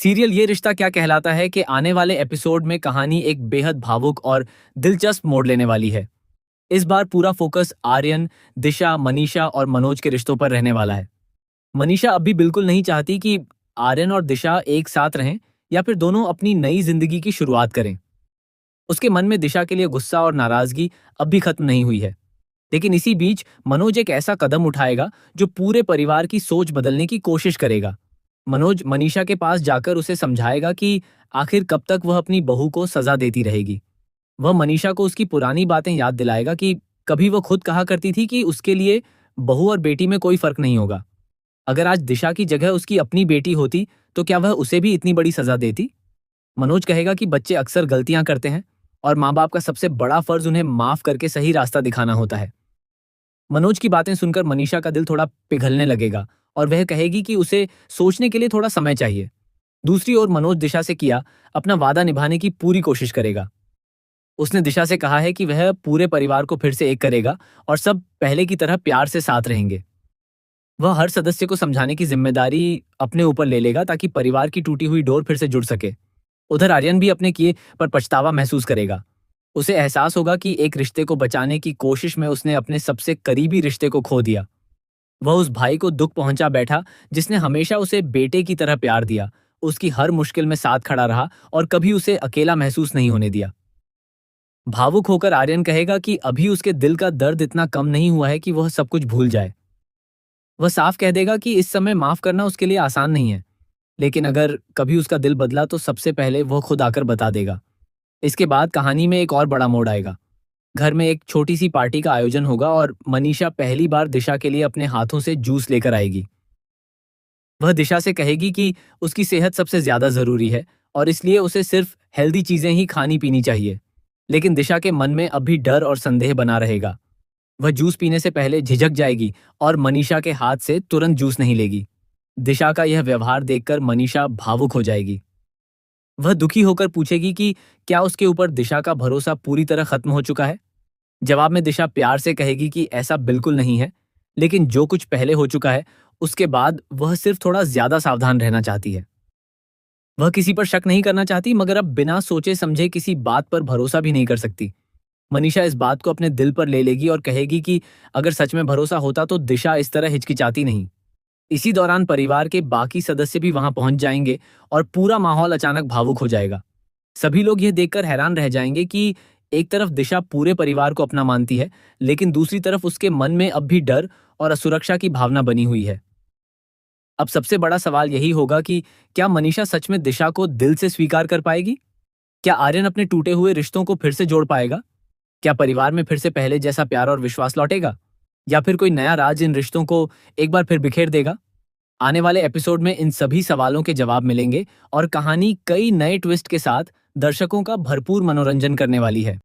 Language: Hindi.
सीरियल ये रिश्ता क्या कहलाता है कि आने वाले एपिसोड में कहानी एक बेहद भावुक और दिलचस्प मोड़ लेने वाली है। इस बार पूरा फोकस आर्यन, दिशा, मनीषा और मनोज के रिश्तों पर रहने वाला है। मनीषा अभी बिल्कुल नहीं चाहती कि आर्यन और दिशा एक साथ रहें या फिर दोनों अपनी नई जिंदगी की शुरुआत करें। उसके मन में दिशा के लिए गुस्सा और नाराजगी अब भी खत्म नहीं हुई है। लेकिन इसी बीच मनोज एक ऐसा कदम उठाएगा जो पूरे परिवार की सोच बदलने की कोशिश करेगा। मनोज मनीषा के पास जाकर उसे समझाएगा कि आखिर कब तक वह अपनी बहू को सजा देती रहेगी। वह मनीषा को उसकी पुरानी बातें याद दिलाएगा कि कभी वह खुद कहा करती थी कि उसके लिए बहू और बेटी में कोई फर्क नहीं होगा। अगर आज दिशा की जगह उसकी अपनी बेटी होती तो क्या वह उसे भी इतनी बड़ी सजा देती? मनोज कहेगा कि बच्चे अक्सर गलतियां करते हैं और माँ बाप का सबसे बड़ा फर्ज उन्हें माफ करके सही रास्ता दिखाना होता है। मनोज की बातें सुनकर मनीषा का दिल थोड़ा पिघलने लगेगा और वह कहेगी कि उसे सोचने के लिए थोड़ा समय चाहिए। दूसरी ओर मनोज दिशा से किया अपना वादा निभाने की पूरी कोशिश करेगा। उसने दिशा से कहा है कि वह पूरे परिवार को फिर से एक करेगा और सब पहले की तरह प्यार से साथ रहेंगे। वह हर सदस्य को समझाने की जिम्मेदारी अपने ऊपर ले लेगा ताकि परिवार की टूटी हुई डोर फिर से जुड़ सके। उधर आर्यन भी अपने किए पर पछतावा महसूस करेगा। उसे एहसास होगा कि एक रिश्ते को बचाने की कोशिश में उसने अपने सबसे करीबी रिश्ते को खो दिया। वह उस भाई को दुख पहुंचा बैठा जिसने हमेशा उसे बेटे की तरह प्यार दिया, उसकी हर मुश्किल में साथ खड़ा रहा और कभी उसे अकेला महसूस नहीं होने दिया। भावुक होकर आर्यन कहेगा कि अभी उसके दिल का दर्द इतना कम नहीं हुआ है कि वह सब कुछ भूल जाए। वह साफ कह देगा कि इस समय माफ करना उसके लिए आसान नहीं है, लेकिन अगर कभी उसका दिल बदला तो सबसे पहले वह खुद आकर बता देगा। इसके बाद कहानी में एक और बड़ा मोड़ आएगा। घर में एक छोटी सी पार्टी का आयोजन होगा और मनीषा पहली बार दिशा के लिए अपने हाथों से जूस लेकर आएगी। वह दिशा से कहेगी कि उसकी सेहत सबसे ज्यादा जरूरी है और इसलिए उसे सिर्फ हेल्दी चीजें ही खानी पीनी चाहिए। लेकिन दिशा के मन में अभी डर और संदेह बना रहेगा। वह जूस पीने से पहले झिझक जाएगी और मनीषा के हाथ से तुरंत जूस नहीं लेगी। दिशा का यह व्यवहार देखकर मनीषा भावुक हो जाएगी। वह दुखी होकर पूछेगी कि क्या उसके ऊपर दिशा का भरोसा पूरी तरह खत्म हो चुका है। जवाब में दिशा प्यार से कहेगी कि ऐसा बिल्कुल नहीं है, लेकिन जो कुछ पहले हो चुका है उसके बाद वह सिर्फ थोड़ा ज्यादा सावधान रहना चाहती है। वह किसी पर शक नहीं करना चाहती, मगर अब बिना सोचे समझे किसी बात पर भरोसा भी नहीं कर सकती। मनीषा इस बात को अपने दिल पर ले लेगी और कहेगी कि अगर सच में भरोसा होता तो दिशा इस तरह हिचकिचाती नहीं। इसी दौरान परिवार के बाकी सदस्य भी वहां पहुंच जाएंगे और पूरा माहौल अचानक भावुक हो जाएगा। सभी लोग यह देखकर हैरान रह जाएंगे कि एक तरफ दिशा पूरे परिवार को अपना मानती है, लेकिन दूसरी तरफ उसके मन में अब भी डर और असुरक्षा की भावना बनी हुई है। अब सबसे बड़ा सवाल यही होगा कि क्या मनीषा सच में दिशा को दिल से स्वीकार कर पाएगी? क्या आर्यन अपने टूटे हुए रिश्तों को फिर से जोड़ पाएगा? क्या परिवार में फिर से पहले जैसा प्यार और विश्वास लौटेगा? या फिर कोई नया राज इन रिश्तों को एक बार फिर बिखेर देगा? आने वाले एपिसोड में इन सभी सवालों के जवाब मिलेंगे और कहानी कई नए ट्विस्ट के साथ दर्शकों का भरपूर मनोरंजन करने वाली है।